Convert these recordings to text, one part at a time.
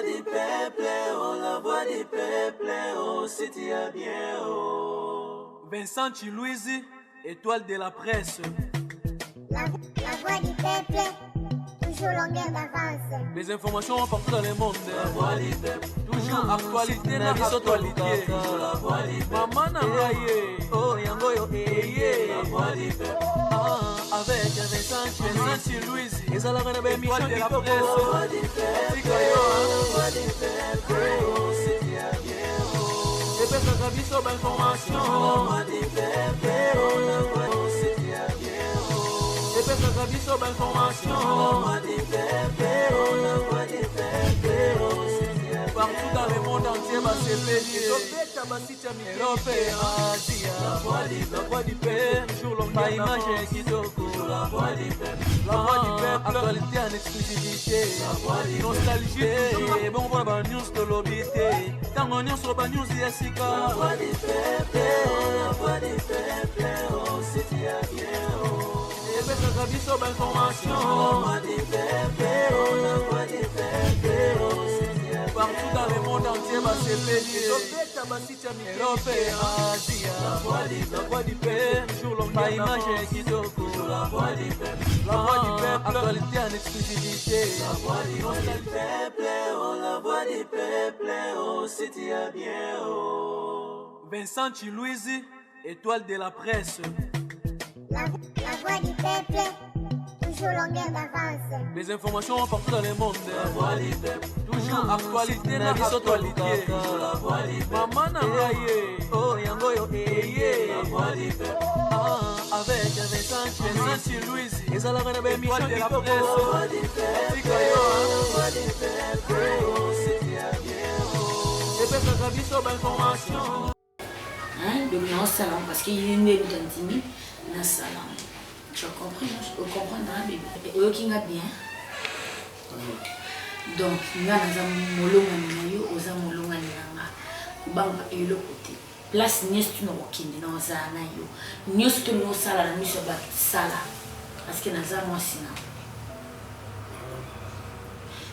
du peuple, oh, la voix du peuple, oh, si tu as bien, oh. Vincent Chilouise, étoile de la presse. La voix du peuple, toujours longueur d'avance. Les informations partout dans le monde. La voix du peuple, toujours actualité na actualité. La voix du peuple, Maman Nangaye, oh Yangoyo, la voix du peuple. Avec Vincent Chilouise, ils allaient faire une émission de la presse. La voix du peuple, la voix du peuple, oh, si tu as bien, oh. Et puis ça gravi sur l'information. La voix du peuple, oh, la voix, oh, si tu as bien, oh. Et puis ça gravi sur l'information. La voix du peuple, oh, la voix du peuple, oh, si tu as bien, partout dans le monde entier, bah c'est pété. Europe et Asie, la voix du peuple, toujours longueur image kitoko. la voix du peuple, La voix du peuple, actualité en exclusivité. Nostalgie, bon voilà, news de l'obité. Tant on news sur news Yasika. la voix du peuple, oh, la voix du peuple, oh, si tu as bien, oh. Et puis ça gravi sur l'information. La voix du peuple, oh, la voix du peuple, oh, si tu as bien, partout dans le monde entier, bah c'est pété. Europe et Asie, la voix du peuple, toujours longueur image kitoko. la voix du peuple, La voix du peuple, actualité en exclusivité. la voix du peuple, oh, la voix du peuple, oh, si tu as bien, oh. Vincent Chilouise, étoile de la presse. La voix du peuple, toujours longueur d'avance. Les informations partout dans le monde. La voix du peuple, toujours actualité na actualité. la voix du peuple, Maman Nangaye, oh Yangoyo, la voix du peuple, avec Vincent Chilouise, ils allaient faire une émission de la presse. la voix du peuple, la voix du peuple, oh, si tu as bien, oh. Et puis ça gravi sur l'information. Donc non salam parce qu'il est né dans Timi, na salam. Tu as compris, je comprends dans bébé. Oyo kinga bien. Donc nga na za molonga na yo, oza molonga nanga. Banga elo côté. Place nyestu no okindi na oza na yo. Nyestu no sala na miso ba sala. Parce que na za moi sina.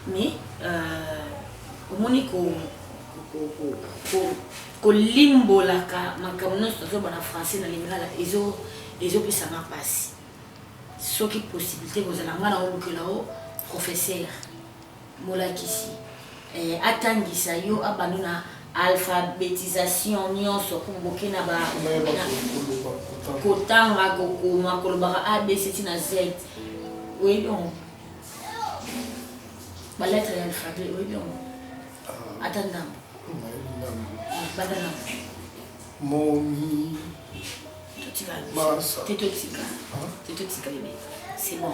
Mais omoni ko limbo la ka makamno so ba na français na lingala ezo pesa ma passe ce qui possibilité vous allez ngana olukela o professeur molakisi atangisa yo abanuna alphabétisation nyonso kumbokena ba kotanga kokoma koloba a b c na z oui donc ba lettre ya alphabet oui donc attendant badana Moni. T'es toxique. Bébé. C'est bon.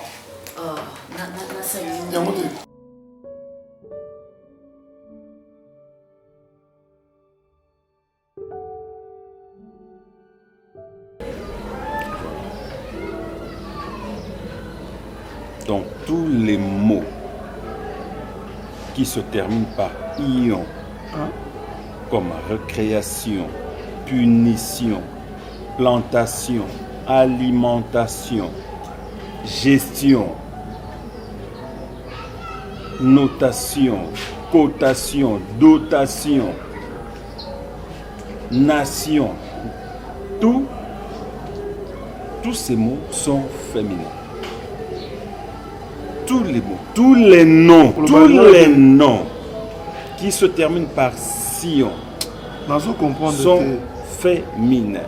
Donc tous les mots qui se terminent par ion, comme récréation, punition, plantation, alimentation, gestion, notation, cotation, dotation, nation, tous ces mots sont féminins. Tous les mots, tous les noms qui se terminent par sion sont féminins.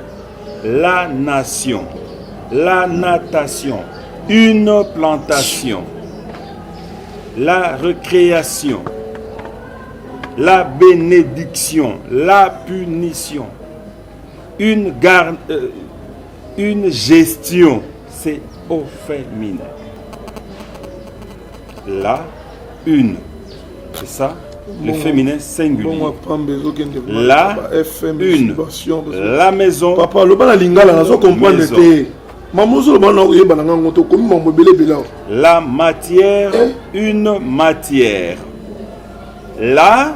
La nation, la natation, une plantation, la récréation, la bénédiction, la punition, une gestion, c'est au féminin. La, une, c'est ça, le féminin singulier. La, une, la maison, papa, le bana lingala nazo comprendre te. Mamozo le bana oye bana ngoto komi mamobele bela. La matière, une matière. La,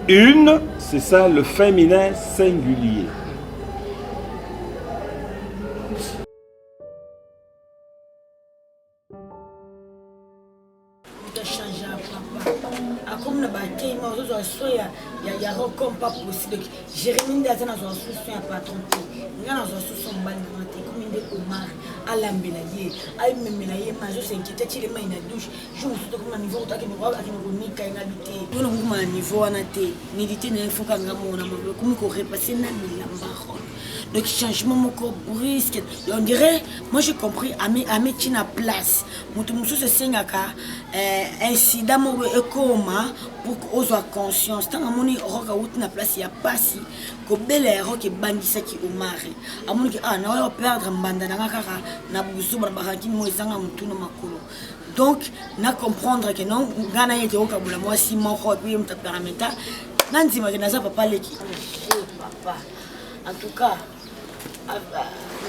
une, c'est ça le féminin singulier. comme na batei mais aux autres il y a comme pas possible Jérémie ndaza na zo sous un patron nga na zo sous son bal na te comme inde Omar alambela ye ay memela ye majo s'inquiète ti le main na douche je me suis comme niveau ta ke mo nika ina bité on nguma niveau na te milité na faut ka nga mona mo comme ko repasser na milamba donc changement moko brusque on dirait moi j'ai compris à mettre na place mutu musu se sengaka incident mo ekoma pour que ozo conscience tant amoni roka out na place ya pasi ko bele roke bangisa ki omari amoni ki na perdre mbanda na kaka na buzu ba bakaki mo ezanga mutu na makolo donc na comprendre que non ngana yete oka bula moi si mon ko puis mta parameta nanzima ke naza papa leki papa en tout cas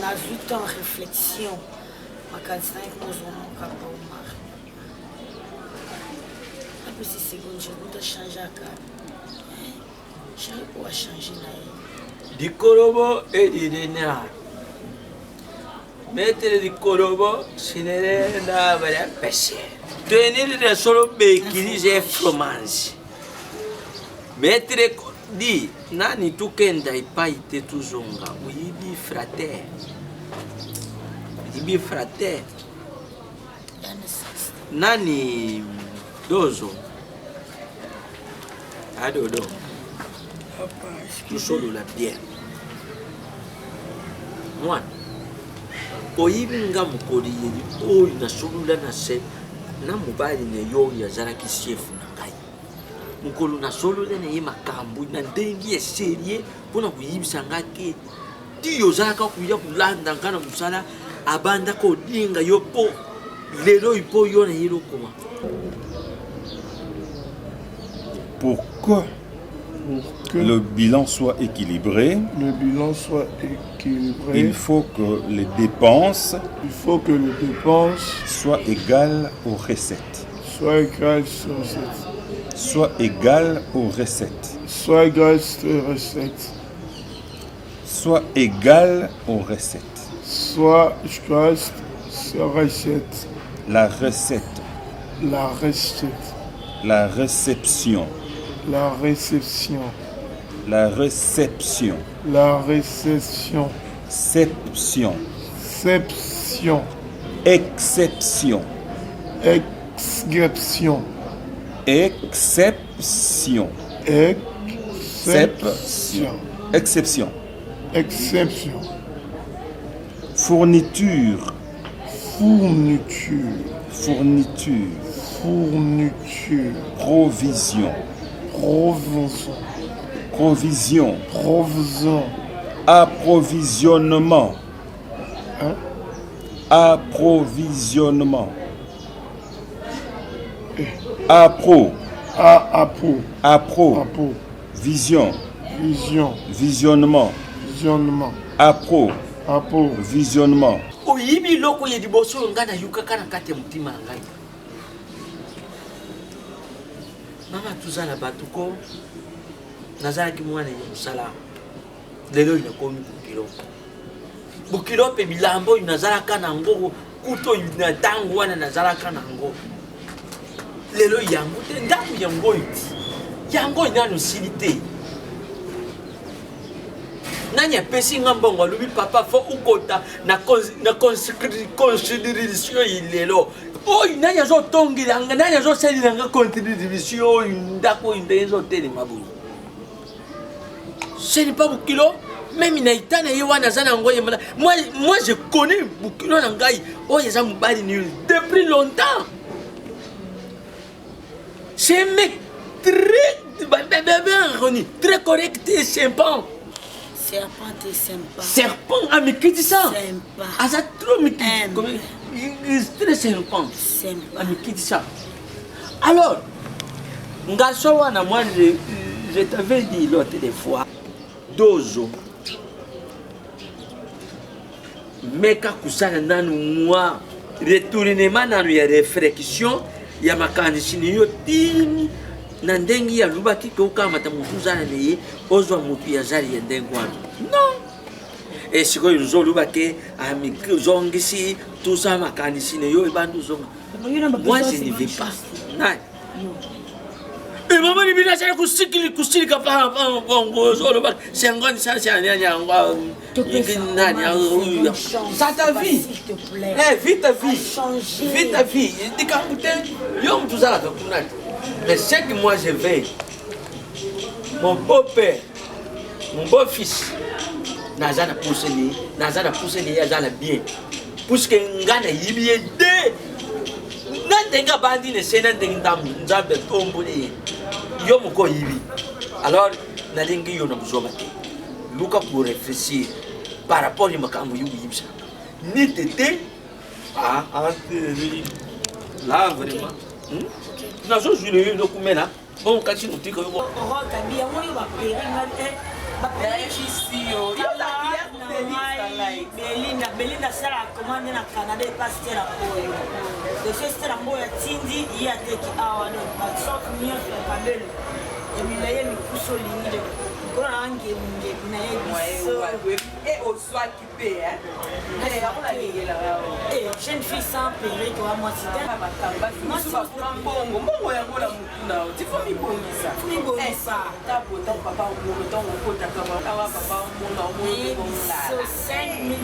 na 8 ans réflexion ma 45 ans papa Omar après 6 secondes je voudrais changer à cas je vais changer là di korobo et di dena mettere di korobo sinere na bare pesce tenere da solo becchini e fromage mettere di nani tu kenda ipai te tuzonga uyibi frate nani dozo adodo tu solo la bien moi oyibi nga mukoli yeli oyo na solo la na se na mobali ne yo ya zaraki chef na ngai mukolo na solo le ne makambu na ndengi serie pona kuyibisa ngake ti yo zaraka kuya kulanda ngana musala abanda ko dinga yo po lelo ipo yo na yelo koma. Pour que le bilan soit équilibré, il faut que les dépenses soient égales aux recettes. Soit égales aux recettes. La recette. La réception. Exception. Fourniture. Provision. Approvisionnement. Visionnement. Visionnement. Oyibi loko ye diboso ngana yuka kana kate mutima ngai. Mama tuzala batuko nazala ki mwana ye musala. Lelo ina komi bukilo pe bilambo inazala kana ngo kuto ina tangu wana nazala kana ngo. Lelo yango te ndaku yango iti. Yango ina no silite. Nanya pesi ngambongo lubi papa fo ukota na consideration ilelo oy nanya zo tongila nanya zo selila nga contribution ndako indezo tele mabu ce n'est pas Bukilo même inaitana yewana zana ngoye moi je connais Bukilo na ngai oy za mubali nul depuis longtemps c'est un mec très correct et sympa. Serpent est sympa. Serpent, ah mais qui dit ça? Sympa. Ah ça trop mais il est très sympa. Sympa. Ah mais qui dit ça? Alors, Ngasowana, moi je t'avais dit l'autre des fois, dozo. Meka kusana nanu moi, retournement nanu ya réflexion, ya makanisini yo tini. Nandengi ya lubaki koka matamutuza neye ozwa mutu ya zali ya ndengwana non et siko yuzo lubake amiki zongisi tout ça makanisi ne yo ebandu zonga moi je ne vais pas non bibi na sana kusiki kapa bongo solo ba sengon sa nya Ça ta vie. S'il te plaît. Eh, vis ta vie. Changer. Vis ta vie. Dis qu'à yo tout ça là mais c'est que moi je vais mon beau-père mon beau-fils nazana pousser ni azana bien puisque ngana yibie de nandenga bandi ne sena ndengam nzambe tomboli yo moko yibi alors nalingi yo na buzoba te luka pour réfléchir par rapport à makambo yu yibisa ni tete là vraiment nazo jule yo kumena bon kati no tiko yo Rokabi, yango yo ba peringa Belinda sala commande na Canada pas stela boy. De ce stela boy tindi il y a des qui awa no pas sauf mieux sur Kabelo. Et mi la yemi kuso lingi. Kona ange munge na yebiso. Et au soir qui paie, hein. Eh, jeune fille sans perruque wa moi c'était pas bakamba. Moi c'est Mbongo yango la mutuna. Tu faut mi bongisa. mi bonisa. Ta bota papa mo to ko ta kama papa mo na mo bonga. So $5,000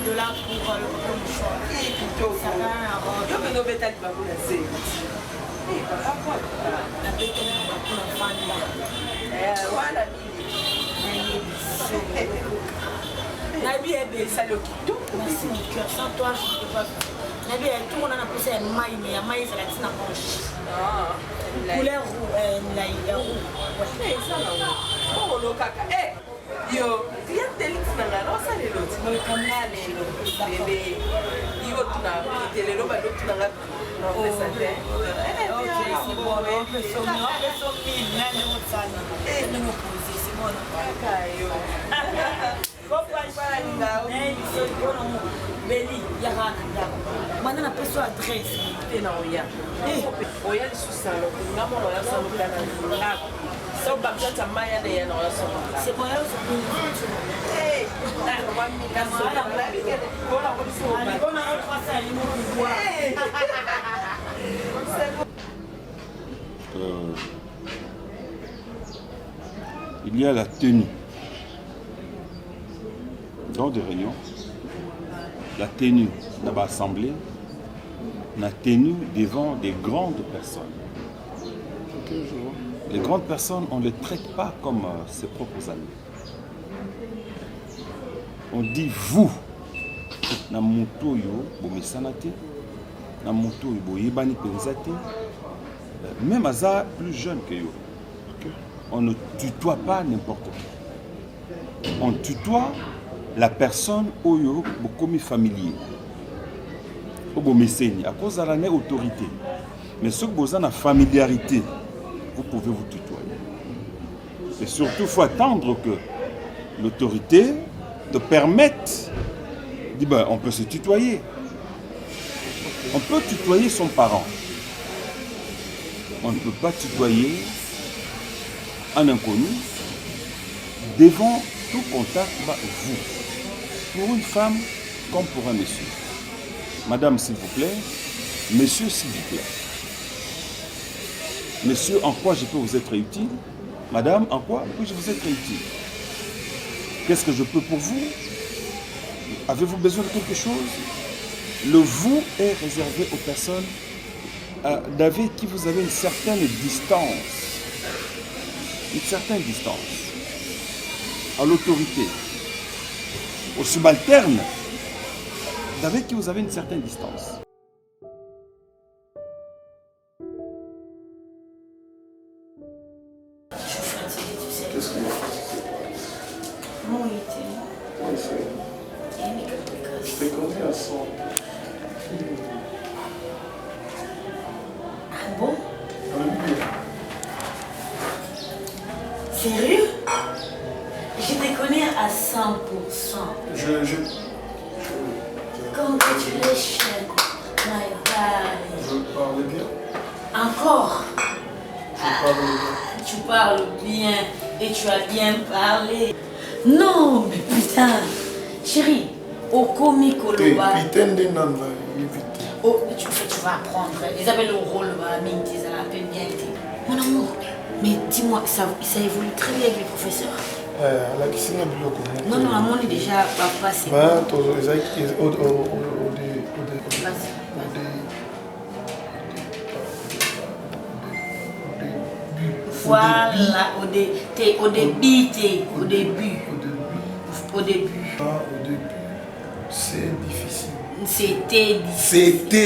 pour le contrôle. Et plutôt Ça va en yo beno beta ki ba bona se. Eh papa quoi. la bête pour la femme. Voilà. Nabi est Ça le kitou. merci mon cœur, sans toi je ne peux pas. Nabi est tout le monde a poussé un maïs, mais un maïs c'est la tina blanche. Couleur roux, Eh ça là. Oh lo kaka. Eh yo, rien de l'ixnanga, non ça les lots. Mo kamna les lots. Bébé. Yo tuna tele lo ba lo tuna nga. Non mais ça fait. ok, c'est bon, on peut sortir, même au salon. Et nous nous poser, c'est bon. Kaka yo. Beli, yara maintenant on peut adresse. Tena oya. Oya lisusa lo. Ngamo lo ya salo kana la. So ba mtata maya na ya na ya salo. C'est bon, c'est bon. Eh, na kwa mika so la bike. Bona ko biso ba. On a un passage à l'immobilier. Il y a la tenue. Dans des réunions, la tenue dans l'assemblée, la tenue devant des grandes personnes. Les grandes personnes, on ne les traite pas comme ses propres amis. On dit vous. Na moto yo bomesanate, na moto yo boyebani penzate, même Aza plus jeune que yo. On ne tutoie pas n'importe qui. On tutoie la personne oyo bokomi familier. Obo meseni à cause de la autorité. Mais ceux qui ont la familiarité, vous pouvez vous tutoyer. Et surtout, il faut attendre que l'autorité te permette. Dit ben, on peut se tutoyer. On peut tutoyer son parent. On ne peut pas tutoyer un inconnu devant tout contact, bah, vous. Pour une femme comme pour un monsieur. Madame, s'il vous plaît. Monsieur, s'il vous plaît. Monsieur, en quoi je peux vous être utile? Madame, en quoi puis-je vous être utile? Qu'est-ce que je peux pour vous? Avez-vous besoin de quelque chose? Le vous est réservé aux personnes avec qui vous avez une certaine distance. Une certaine distance. À l'autorité. Aux subalternes, avec qui vous avez une certaine distance. Qu'est-ce qu'il y a? Comment il était? C'est combien à 100? Ah bon? Oui. Sérieux? Je te connais à 100%. Comme que tu l'es cher. My God. Je parle bien. Encore? Je parle bien. Tu parles bien et tu as bien parlé. Non, mais putain. Chérie, au comique au loba. Putain de nana, vite. Oh, tu vas apprendre. Ils appellent le rôle, mais ils appellent bien. Mon amour, Mais dis-moi, ça évolue très bien avec les professeurs. La question est bien. Non, non, à mon déjà, papa, c'est voilà, au début. C'est difficile. C'était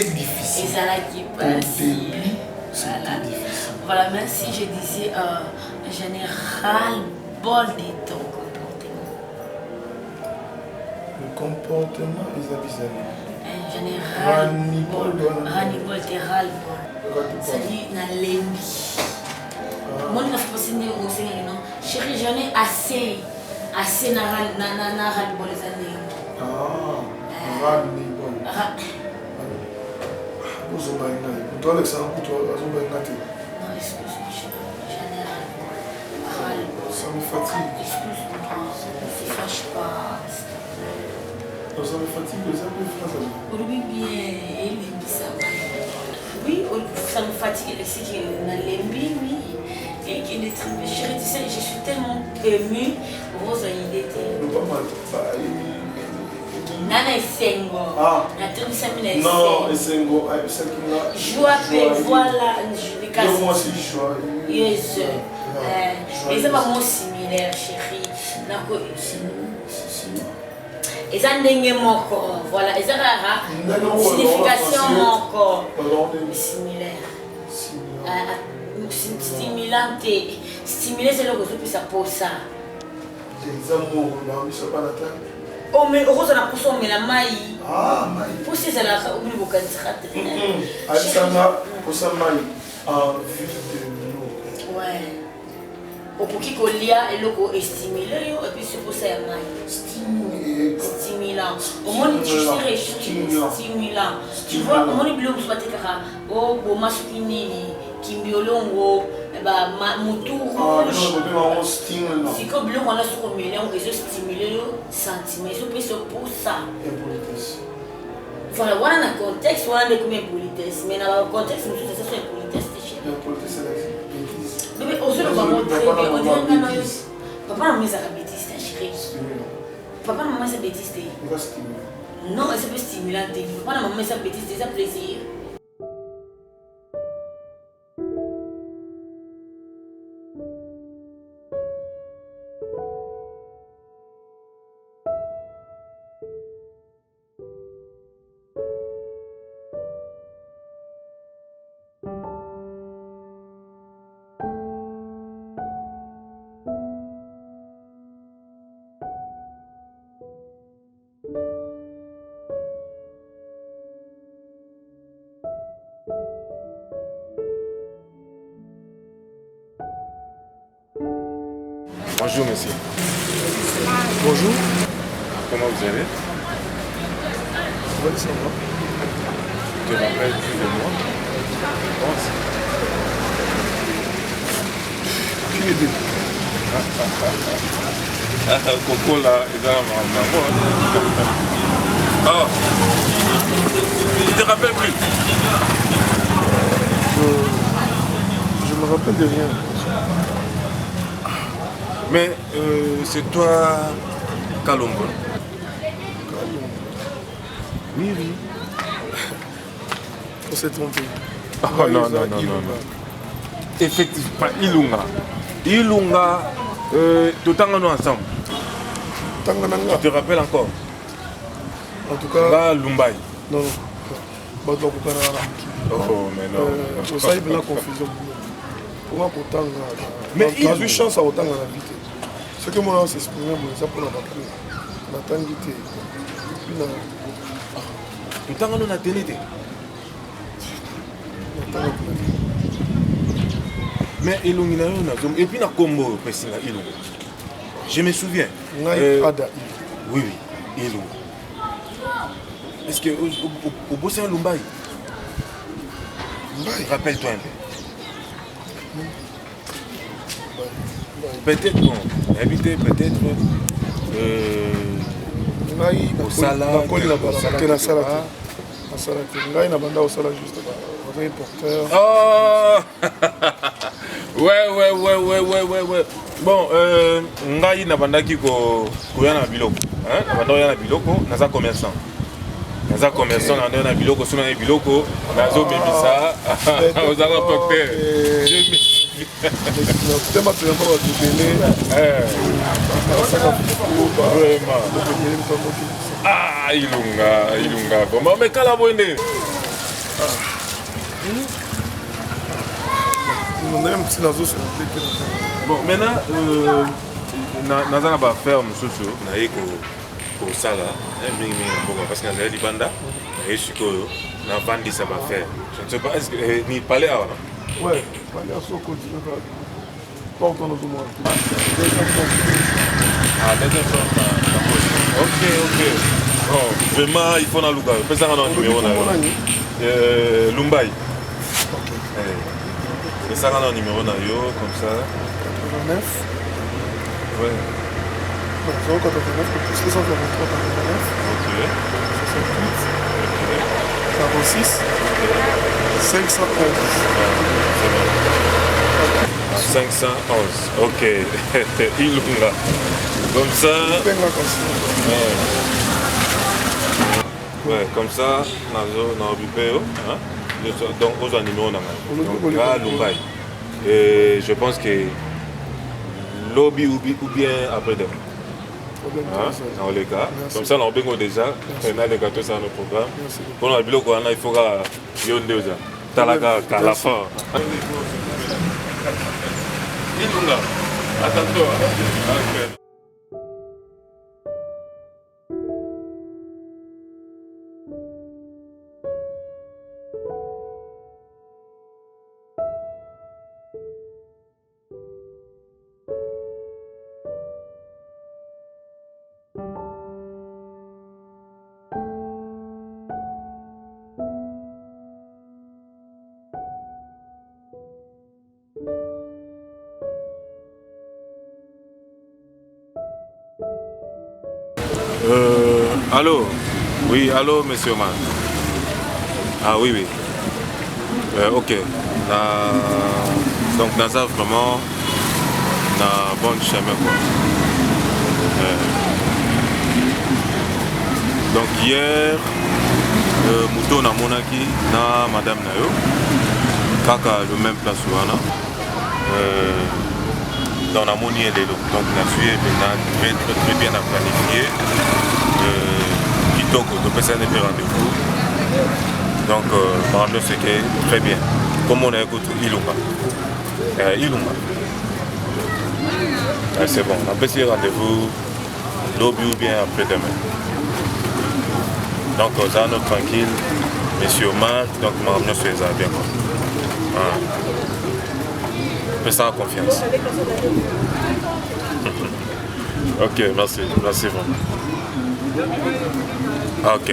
difficile. Et ça là qui passe. Voilà. Voilà, même si je disais, j'en ai ras-le-bol de ton comportement. Le comportement est avisé. J'en ai ras-le-bol. Ras-le-bol, t'es ras-le-bol. C'est-à-dire, dans l'ennemi. Moi, je ne fais pas signer au Seigneur, non. Chérie, j'en ai assez na ras-le-bol les années. Ras-le-bol. Vous avez un toi, Alexandre, vous avez un non, excuse-moi, j'en ai ras-le-bol. Ça me fatigue. Excuse-moi, ne te fâche pas. Ça me fatigue, ça me fatigue. Aujourd'hui, bien, il dit ça. Oui, ça me fatigue, c'est que dans les oui. Et qu'il est très chérie, tu sais, je suis tellement émue. Rose, il était. Pas mal. Nana est Sengo. La tribu non, Sengo. Joie, voilà. Moi aussi, joie. Yes. Mais c'est pas mon similaire, chérie. Et ça n'est mon corps. Voilà. Et ça a une signification mon corps. Similaire. Stimulante. Stimuler, c'est le réseau puis ça pose ça. Des amours, on ne sait pas la terre. Oh, mais heureusement, on a poussé la maille. Maille. Pousser, ça l'a oublié beaucoup de traite. Alexandra, pour ça, maille, en vue de nous. Ouais. Au pour qu'il y a et loco est stimulé, et puis c'est pour ça, maille. Stimulant. Au moins, tu sais, stimulant. Tu vois, au moins, il y a oh, bon, masculin, qui biolongo. Motu rouge. Si comme on a sur le milieu, on peut stimuler le sentiment. Je peux se pour ça. Voilà, on a un contexte, on a des politesses. Mais dans le contexte, nous sommes sur une politesse. Mais on se le voit très bien. On dirait que papa n'a pas de bêtise, chérie. Papa n'a pas de bêtise. Non, c'est pas stimulant. Papa n'a pas de bêtise, c'est un plaisir. Bonjour monsieur. Bonjour. Comment vous allez? Oui, ça va. Tu te rappelles plus de moi? Je pense. Qui est Coco là, il est dans ma maman. Ah, tu te rappelles plus? Je me rappelle de rien. Mais c'est toi, Kalombo. Oui, oui. On s'est trompé. Oh non. Effectivement, Ilunga, tout le temps nous ensemble. Tu te rappelles encore? En tout cas. Là, Lumbai. Non. Oh, mais non. C'est ça, il y a la confusion. Pourquoi pourtant, mais il a eu chance à autant dans la vie. Ce que moi, c'est exprimé, c'est pour la vacune. On attend l'été. Tout le temps, on a télé. Mais il y a et puis, il y a Combo, je me souviens. Oui, il est-ce que au bout c'est un Lumbai? Rappelle-toi un peu. Peut-être, bon, invité peut-être au salade. Ouais. Bon, ngai na bandaki ko yana biloko. Hein? Na bandaki yana biloko, naza commerçant. Naza commerçant na biloko, sona biloko, nazo bebisa. Ozaka docteur. Tema tu n'as pas Vraiment. Ah, ilunga. Bon, mais kala boende. Bon, maintenant, naza na ba ferme soso na yeko ko sala, mingi parce que na libanda, et sikoyo na vandisa ba faire. Je ne sais pas est-ce que ni parler avant. Ouais, parler à son continent. Pas autant de monde. Ah, ok. Bon, vraiment, il faut na luga. Peut ça na numéro na. Lumbai. Ok. Et ça na numéro na yo comme ça. 89. Ouais. Non, 89 plus 243 89. Ok. 68. 46. 511. C'est bon. 511. Ok. Ilunga. Comme ça. Ouais, comme ça, dans le bureau, donc aux animaux, donc là, Lumbai. Et je pense que lobby ou bien après demain. Dans les cas, comme ça, on a déjà, on a les gâteaux sur notre programme. Pour le bureau, il faut que y ait deux ans. Talaga, à la fin. Ilunga, attends-toi. Allô? Oui, allô, monsieur Omar. Ah oui. Ok. Donc, dans ça, vraiment, on a bon chemin, quoi. Donc, hier, Mouton na Monaki, na Madame Nayo, kaka le même place où on a. Dans la monnaie de l'eau. Donc, on a suivi très bien à planifier. Donc, on peut faire des rendez-vous. Donc, par exemple, c'est très bien. Comme on a écouté Ilunga. C'est bon, on peut faire rendez-vous lobby ou bien après-demain. Donc, ça, nous tranquille. Monsieur Omar, donc, je vais ramener sur les bien. Fais ça en confiance. Ok, merci vraiment. Ok.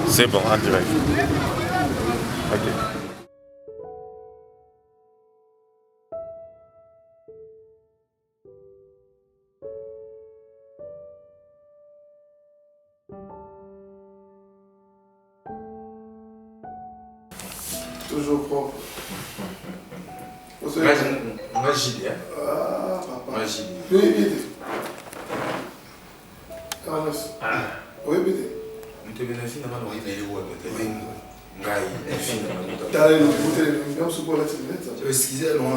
C'est bon, en direct. Ok. Toujours propre. Magie, hein? Ah, papa. Magie. Oui, vite. Carlos. Oui, vite. Tu es venu ici, tu es venu Excusez, on va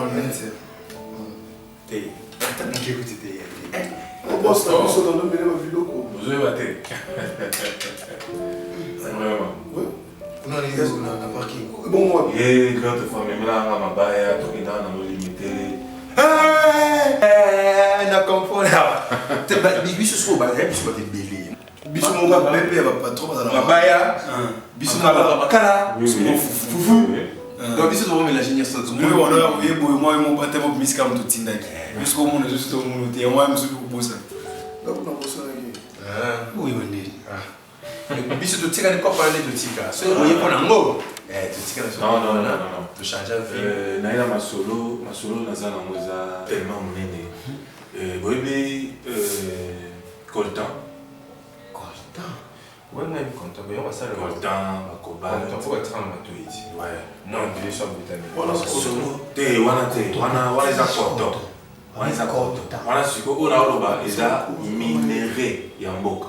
biso monga bébé ya ba trop dans la baya biso na ba bakala fufu donc biso to mélanger ni ça moi on a oué boy moi mon pate mo miska mo tinda jusqu'au monde juste au monde et moi je ko bossa donc na bossa na oui wende biso to tika ni ko parler de tika so moye ko na ngo to tika non to changer vie na ila masolo na za na moza tellement monene boybe coltan Ouais, mais quand on va ça le Coltan, Cobalt. On faut être en matou ici. Ouais. Non, des choses vitamines. Voilà, Te wana eza koto. Wana eza koto. Wana siko ona oloba eza minéré ya mboka.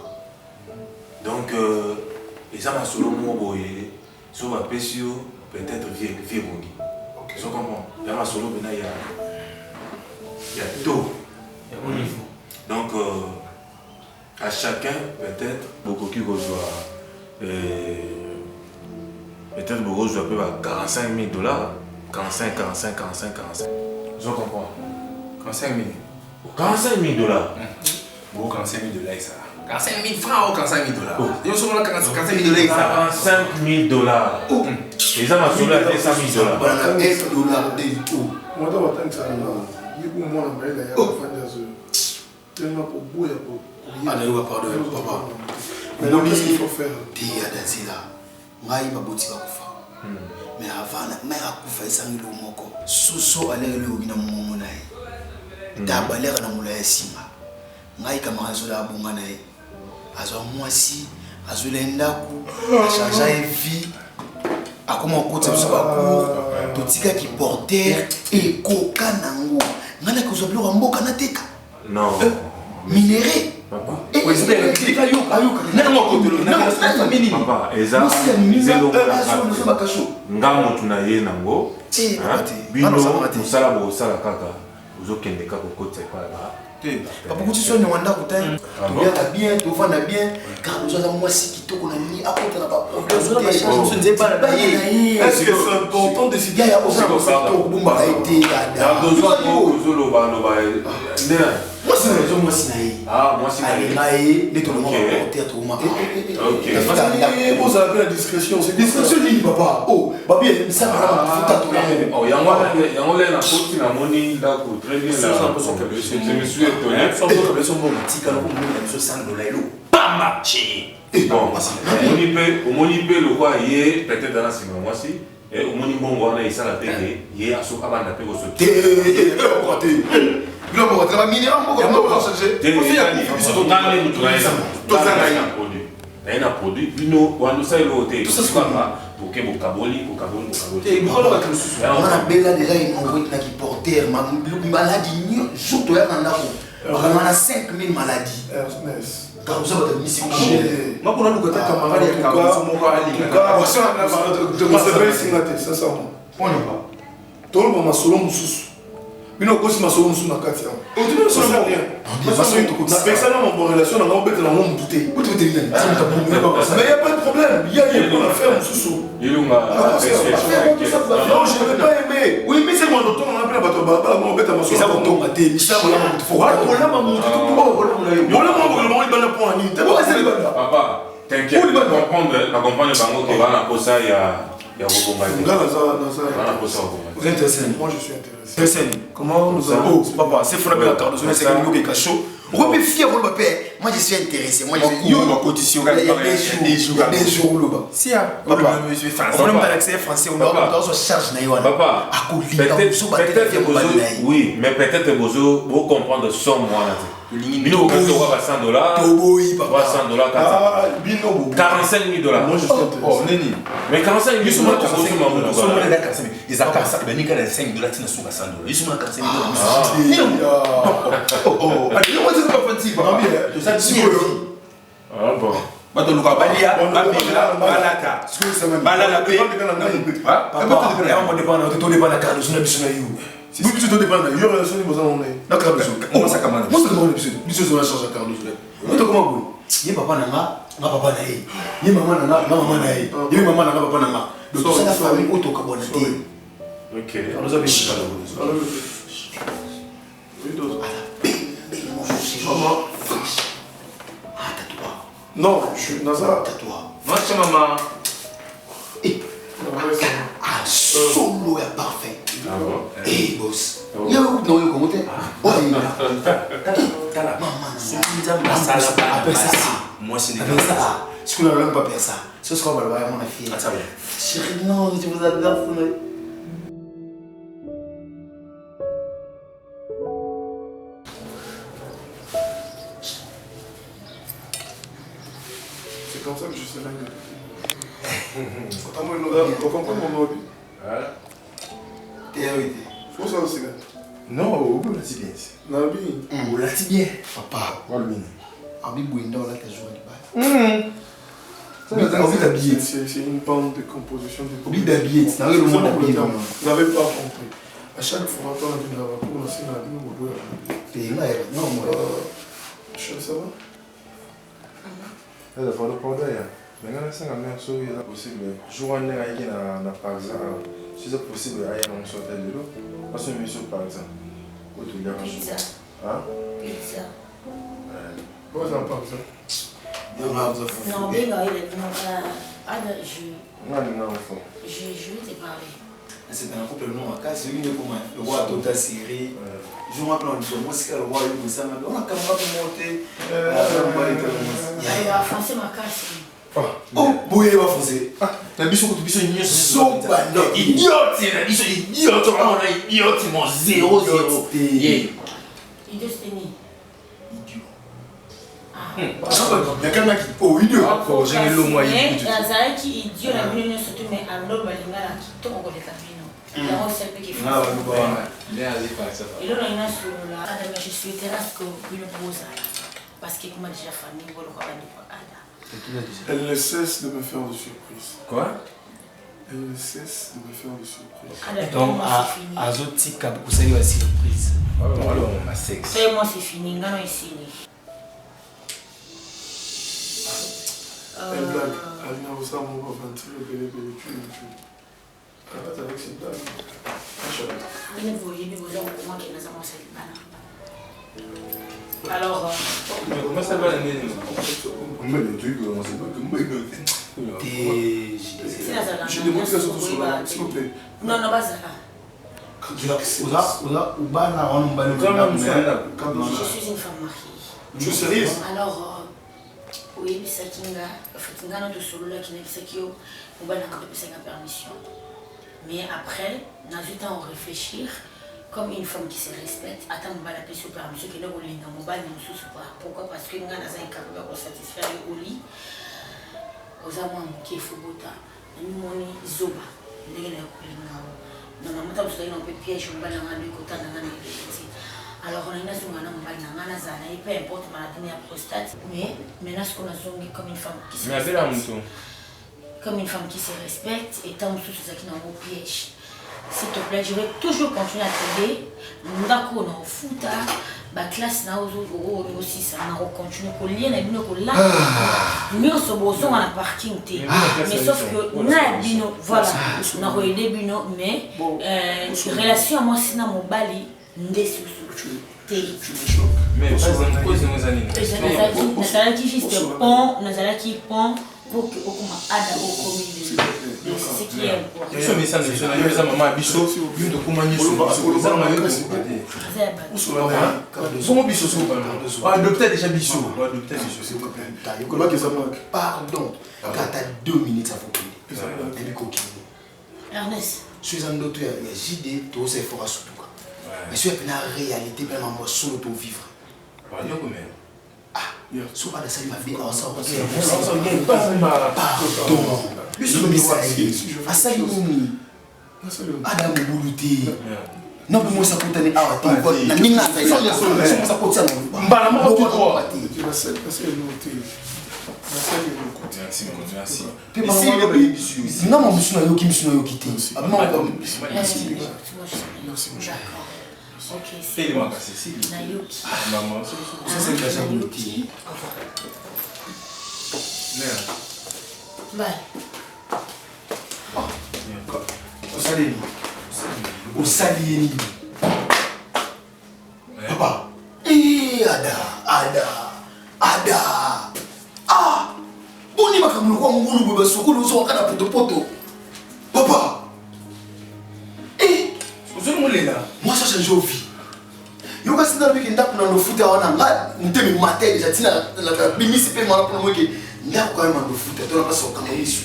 Donc eza masolo mo boye so ba pesio peut-être vie bongi. Tu comprends? Ya masolo bena ya tout. Donc à chacun peut-être beaucoup qui reçoit peut-être beaucoup reçoit peu à $45 000, 45. Je comprends. 45 000. $45 000. Bon, 45 000 ça. 45 000 francs ou 45 000 $. Yo sommes là 45 000 $. $45 000. Et ça m'a sauvé à 100 000 $. Voilà, $1 de tout. Moi, dans ma tête, ça moi, tellement pour bouillir pour. Ah, d'ailleurs, pardon, papa. Mais non, qu'est-ce qu'il faut faire? Tu es à Dansila. Moi, il va boutir à Koufa. Mais avant, mais à Koufa, il s'en est le moko. Soso, allez, le Wina Momonaï. D'abalère dans mon sima. Ngai Kamarazola Bonganaï. Azo moi si, Azo Lendaku, Achaja et vie. A comment on compte ce parcours? Totika qui porteur et Kokanango. Nana Kozoblo Rambo Kanateka. Non. Minéré. Papa. Papa, eza zelo ngamo tunaye nango. Bino musala bo sala kaka. Uzokende kaka kokotsa pala. Papa kuti so nyanda kutai. Tu bien, tu vanda bien. Car nous avons moi si kitoko na ni apota na ba problème. Je ne sais pas là. Est-ce que c'est important de décider? Il y a aussi un bomba a été là. Moi c'est raison moi c'est naï. Ah moi c'est naï. Les tournements théâtre au mar. OK. Vous avez la discrétion, c'est discrétion ni papa. Oh, babi ça va futa to là. Oh yango le na koti na moni ndako très bien là. Je me suis étonné. Sans que son bon tika no mo na so $100 elo. Pamba chi. Bon, au monipe le roi hier peut-être dans la semaine moi si. Et au moni bongo on a isa la télé, hier à so abanda pe ko so. Bilo mo tra minera mo ko changer. Un produit, bino wando sai lo te. Tout ça c'est quoi? Pour que bokaboli. Et bolo ba klusu. On a bela déjà une envoyé na qui porter maladie ni jour to ya na ko. On a 5000 maladies. Car vous avez mis sur le moi pour nous côté camarade et car vous mo ali. Car ça na de recevoir singate ça ça. On y va. Tout le monde solo mususu. Bino kosi masolo mususu na kati ya. O tu ne solo rien. Na personne na mon relation na ngombe na ngombe bouteille. Où tu es bien? Mais il y a pas de problème. Il y a pour faire mususu. Ilunga. Non, je ne vais pas aimer. Oui, mais c'est mon auto, on a appelé bateau baba, on bête à ma soeur. Ça va tomber, ça va la faut. Voilà, on l'a maman, papa, t'inquiète, la comprendre bango qui va na kosa ya Robombaï. Vous êtes intéressé? Moi je suis intéressé. Comment nous avons papa, c'est frappé la carte de zone, c'est que nous qui chaud. Repé fier pour le père. Moi je suis intéressé. Moi je suis ma condition des jours là-bas. Si papa, je suis français. On n'a pas l'accès français, on a on charge na yoana. Papa, peut-être oui, mais peut-être vous comprendre son moi là. Bino $100. $100. Bino $45 000. Moi je suis intéressé. Mais 45 000 ils ont $45 000. Ils $5 ils sont $45 000. Ah bon. Batoluka balia babila balaka balala pe papa on dépend de la carte sur la biso na you si vous tout dépend de yo relation ni besoin on est na carte on ça comment moi c'est comment biso sur la charge à carte on to comment boy ye papa na nga papa na ye ye mama na nga mama na ye ye mama na nga papa na nga donc ça la famille auto ka bonne té OK on nous a bien non, je suis Nazar. Toi. Moi, c'est maman. Solo est parfait. Ah bon? Eh, boss. Il y a un nom comment t'es? Oh, il y a. Maman, ça. Moi, c'est des ça. Ce qu'on a même pas fait ça. C'est ce qu'on va voir, mon fille. Chérie, non, je vous adore. comme ça que je sais là. Vous comprenez mon hobby? Voilà. Théorie. Faut ça aussi, là. Non, on peut la bien. Nabi. On la bien. Papa, voilà le mini. Abi Bouinda, on a toujours du C'est une bande de composition de Oublie d'habiller, tu n'avais le monde d'habiller. Vous n'avez pas compris. À chaque fois, on a vu la pour lancer la vie au doigt. Non, moi. Ça va? Il faut le prendre. Maintenant, c'est la même chose, il est possible. Jouer en air na par exemple, si c'est possible, il y a un sorte de l'eau. Parce que monsieur par exemple, au tout le Pizza. Hein? Pizza. Quoi ça par ça? Non, mais non, je vais te parler. C'est un couple non, c'est une de comment le roi Tota Siri. Je me rappelle, moi c'est le roi de ça, on a quand même monté. Il va foncer ma casse. Oh, bouillé va foncer. La biche que tu biche une so bande. Idiote, la biche idiote, on a idiote, mon 0-0. Idiot. Mais quand même, oh, idiot. J'ai le moyen. Qui idiot la mienne surtout mais en l'homme balingala qui tombe au cabino. La hausse c'est qui fait. Ah ouais, il est allé faire ça. Et là on a sur la madame je suis terrasse que une pause parce que comme déjà famille on va le Elle ne cesse de me faire des surprises. Quoi? Elle ne cesse de me faire des surprises. Donc à Zotika vous savez la surprise. Alors on a sexe. C'est moi c'est fini, ngano ici. Elle blague. Elle n'a pas mon aventure, elle arrête avec cette blague. Vous ne voyez pas vos hommes comment qu'ils nous avons cette balle. Alors, comment ça va l'année? On met le truc, on sait pas comment il est. Je demande que ça soit sur la, s'il vous plaît. Non, non, pas ça. Je suis une femme mariée. Tu es sérieuse? Alors, oui, ça qui n'a pas de solo là qui n'a pas de permission. Mais après, nous avons réfléchir comme une femme qui se respecte. Attends, on va la permission qui est là au lit. Pourquoi? Parce que nous avons incapable de satisfaire au lit. Aux amants qui est fou, nous avons zoba. Nous avons un piège, on va le côté alors on a une et peu importe maladie à prostate, mais maintenant ce qu'on a zongué comme une femme qui se respecte. Comme une femme qui se respecte et tant que tout ça qui n'a pas piège. S'il te plaît, je vais toujours continuer à t'aider. Nous avons un foot, la classe n'a aussi ça n'a continué pour lire les bino là. Nous sommes au son à la parking mais sauf que nous bino voilà, nous avons aidé bino mais relation à moi c'est dans mon bali ndessu. Mais c'est une cause de nos années. Nous allons qui juste pont, nous allons qui pont pour que au ada au comité. C'est ce qui est important. Ce message de son ami, sa maman biso, une de comment ni so. Ça m'a eu son biso so pas. Adopter déjà biso. Adopter biso s'il vous plaît. Comment que ça manque? Pardon. Quand t'as 2 minutes ça faut payer. Et puis coquille. Ernest. Je suis en d'autres, il y a JD, tout ça fera surtout. Mais si tu as une réalité, bien en solo pour vivre. Pardon, comment? Ah, si tu as ça, il m'a dit, on s'en va. Pardon. Adam Boulouté. Non, mais moi, ça coûte un hour. Ça coûte ça. Merci. Non, mais je ne suis pas quitté. Merci. Ok, c'est bon. Nayoki. Maman, ça c'est la jalousie. Bye. Au salier. Papa. Ada. Ah. Boni makamulu kwa ngulu baba sokolo so wakana poto. Papa. Moi ça change au vie. Yo ka sina biki ndaku na lofuta wana nga ntemi matin déjà tina la bimisi pe mwana pour moi que ndaku quand même na lofuta to na pas soka na yesu.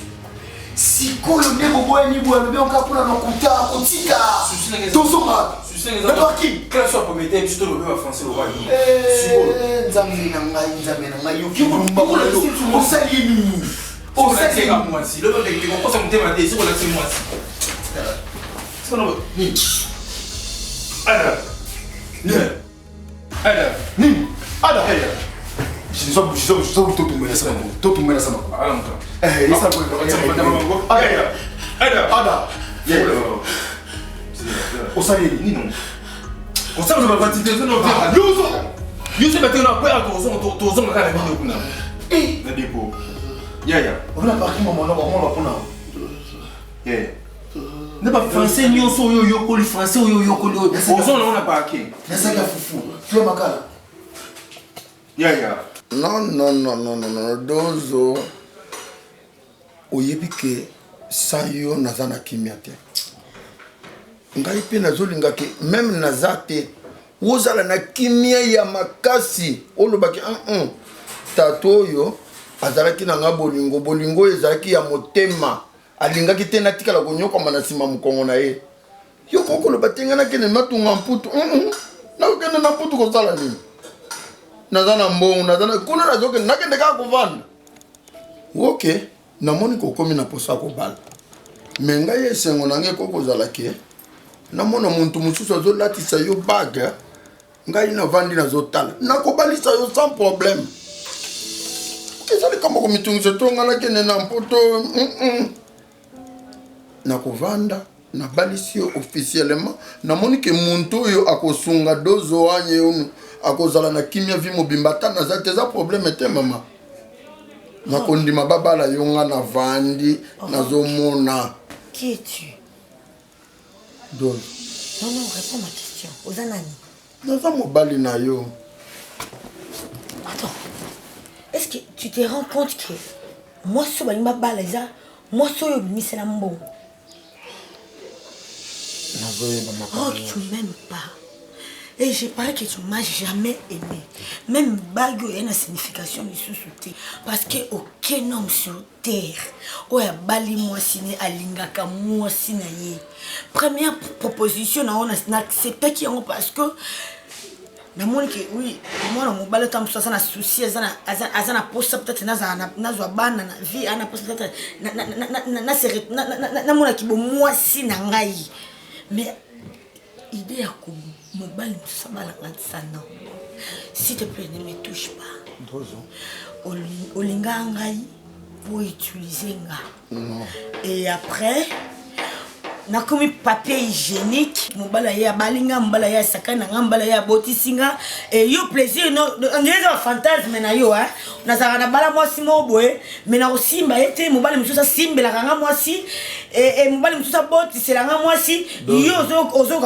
Sikolo ndemo boye ni boye be onka kuna na kuta kotika. Tozonga. D'accord, qui? Quand soit prometteur, je te le veux français au roi. Ne pas français ni on yo les français yo on a pas qui tu es makala non dozo oyebi ke sans yo naza na kimia te ngai mpe nazolinga ke même naza te ozala na kimia ya makasi olobaki tato oyo azalaki na nga bolingo ezalaki ya motema alingaki te natikala konyokama na nsima mokongo na ye yo kokoloba te ngai nakende matunga mputu nakokende na mputu kosala nini naza na mbongo kuna nazokende nakende kaka kovanda oke namoni kokomi na posa kobala me ngai esengo na ngai kokozala ke namona muntu mosusu azolatisa yo bague ngai navandi nazotala nakobalisa yo sans problème ezali kama komitungisa to ngai nakende na mpoto nakovanda nabalisi yo officiellement namoni ke muntu oyo akosunga dozo anye onu akozala na kimia vi mobimba ata naza te eza problème te mama nakondima babala yo nga navandi nazomona. Qui es-tu? Dose. Non, réponds à ma question. Ozanani. Naza mobali na yo. Attends. Est-ce que tu te rends compte que moi, ce que je moi, ce que c'est la mbongo. Oh, tu m'aimes pas. Et je parie que tu m'as jamais aimé. Même bague a une signification de sous-souté. Parce que aucun homme sur terre, ou a bali moi siné alingaka moi siné. Première proposition, on a accepté qui ont parce que na moni que oui, moi mon balai tam ça na souci azana posa peut-être na zo bana na vie ana posa peut-être na mona ki bo moi si na ngai. Mais idée à quoi mon bal ça mal ça non. S'il te plaît, ne me touche pas. Dozo. Olinga ngai pour utiliser nga. Non. Et après na comme papier hygiénique mon balaya balinga mbalaya sakana ngambalaya botisinga et yo plaisir no on dirait un fantasme na yo hein na zakana bala moi si moboé mais na osimba ete mobali mususa simbela kanga moi si et mobali mususa boti selanga moi si yo ozo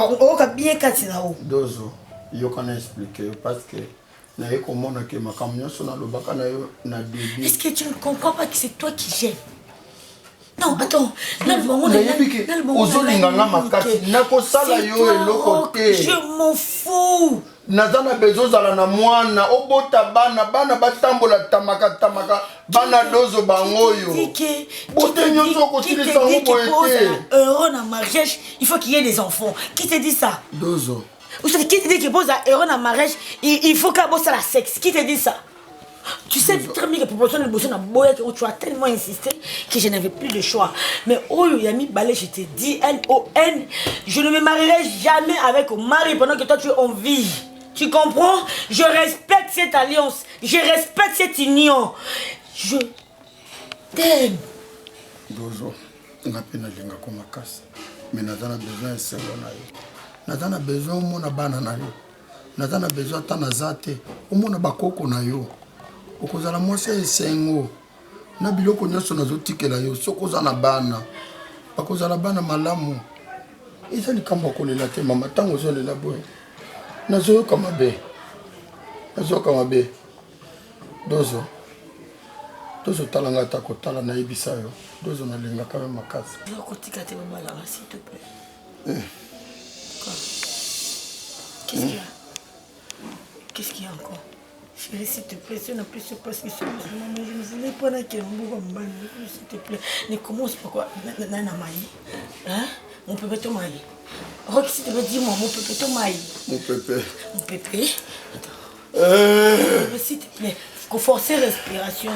bien katina o dozo yo kana expliquer parce que na ye komona ke makamyo sona lobaka na yo na début. Est-ce que tu ne comprends pas que c'est toi qui gênes? Non, attends. Je m'en fous. Nazana bezozala na mwana obota bana batambola tamaka bana dozo bangoyo. Heureux na mariage, il faut qu'il y ait des enfants. Qui te dit ça? Dozo. Qui te dit que pose à heureux na mariage, il faut qu'à bosser la sexe. Qui te dit ça? Tu sais très bien que la proportion de Bosso Naboya, tu as tellement insisté que je n'avais plus de choix. Mais oh, Yami Balé, je te dis, N-O-N, je ne me marierai jamais avec un mari pendant que toi tu es en vie. Tu comprends? Je respecte cette alliance, je respecte cette union. Je t'aime. Dozo, on a peine à linga comme casse. Mais nous avons besoin de ça. Nous avons besoin de mon banana. Nous avons besoin de tanazate. Au mon bakoko na yo. Okozala mwasi esengo na biloko nyonso nazotikela yo sokoza na bana bakozala bana malamu eza likambo kolela te mama tango ozolela boye nazoyoka mabe dozo talanga ta kotala nayebisa yo dozo nalinga kame makasi okotika te babalanga s'il te plaît. Qu'est-ce qu'il y a encore? Chérie, s'il te plaît, si on n'a plus ce poste qui se pose, je ne voulais pas qu'il y ait un beau combat, s'il te plaît. Ne commence pas quoi? Nana Maï. Hein? Mon pépé te maï. Rocky, s'il te plaît, dis-moi, mon pépé, ton maï. Mon pépé. Mon pépé. Attends. S'il te plaît, il faut forcer respiration.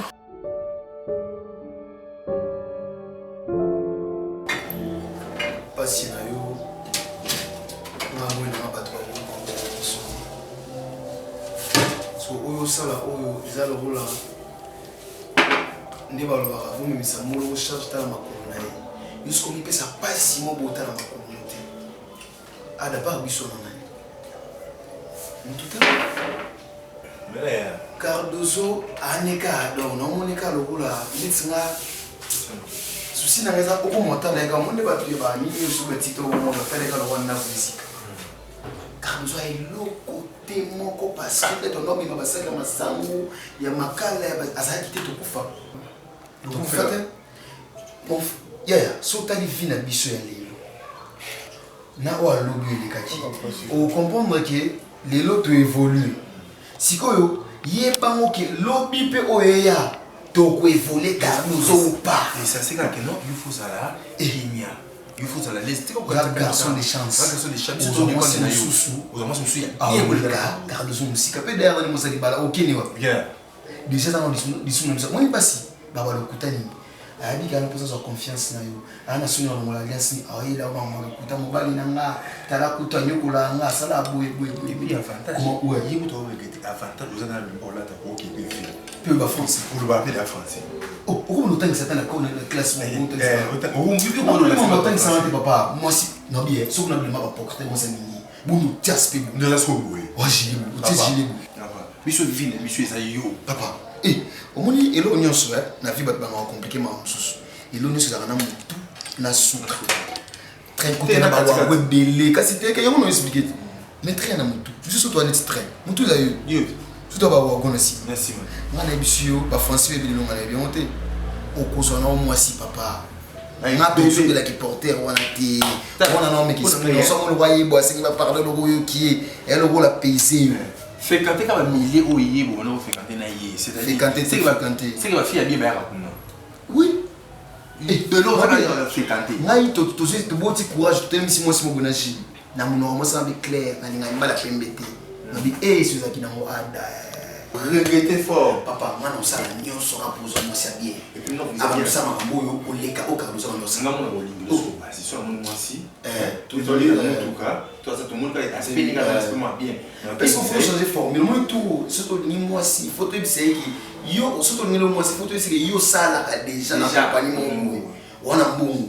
Pas si na yo. So oyo sala oyo eza lokola nde balobaka vomemisa molo ocharge tala makolo na ye yusko mipesa pasi mo botala makolo no te adabart biso na nani mutu te Cardozo aneka donc naomoneka lokola netinga susi na nga eza okomotala eka monde bato ye banini oso batito omona taleka lokola ndako esika Cardozo eloko te moko parce que peut-être on doit basaka masango ya makala azalaki te tokufa tokufa te bon yaya so otali vi na biso ya lelo na oyo alobi elekaki ocomprendre ke lelo toévolue sikoyo yebango ke lobi mpe oyo eya tokoévolue Cardozo ou pas c'est quand non il faut ça là génial. Il faut ça la liste. Garçon de chance. Garçon de chance. Aux hommes c'est sous. Aux hommes c'est ah oui Cardozo musika pe derrière ni mosali bala okeni wa bien déjà dans disu na moi basi baba lokutani abi kana posa sa confiance na yo ana suni na ngola alliance ni ayi la mama lokuta mobali na nga tala kutanya kula nga sala boye et puis avantage ouais il faut que avantage vous avez le là ta ko qui peu ba France pour le battre la France oh on nous tang certaine la classe on tang ça papa moi si non bien sauf na ma porter moi ça mini bunu tiaspe de la sobo oh j'ai dit monsieur vine monsieur Zayo papa eh omoni elo nyonso na vie bat banga compliqué ma mususu elo nyonso za na mutu na suka train côté na ba wa belé kasi te ke yono expliquer mais train na mutu juste toi net train mutu za yo tout ba wa gona si merci man na bisio ba français be bilonga na bien monter au kozona au moi si papa nga besoin de la qui porter wana ti wana na me qui se nous sommes le royaume bo asengi ba parler le royaume qui est le rôle à payser fréquenter comme milliers au yé bon on fréquenter na yé c'est-à-dire c'est que va fréquenter c'est que va fier bien ba kuna oui et de l'autre ça va fréquenter ngai to to boti courage to temisi mo simo bonashi na muno mo sa be clair na ngai mbala pembete na bi sur za kinango ada regretter fort papa mwana osala nyonso rapozo mo sa bien et puis non vous avez ça mambo yo oleka o Cardozo no singa mona bolingo so ba si so mona mwasi tout to lire en tout cas toi ça tout le monde est aspect ni ka aspect moi bien parce qu'il faut changer formule moi tout surtout ni mwasi photo ibiseki yo surtout ni le mwasi photo ibiseki yo sala ka déjà na compagnie mo wana mbungu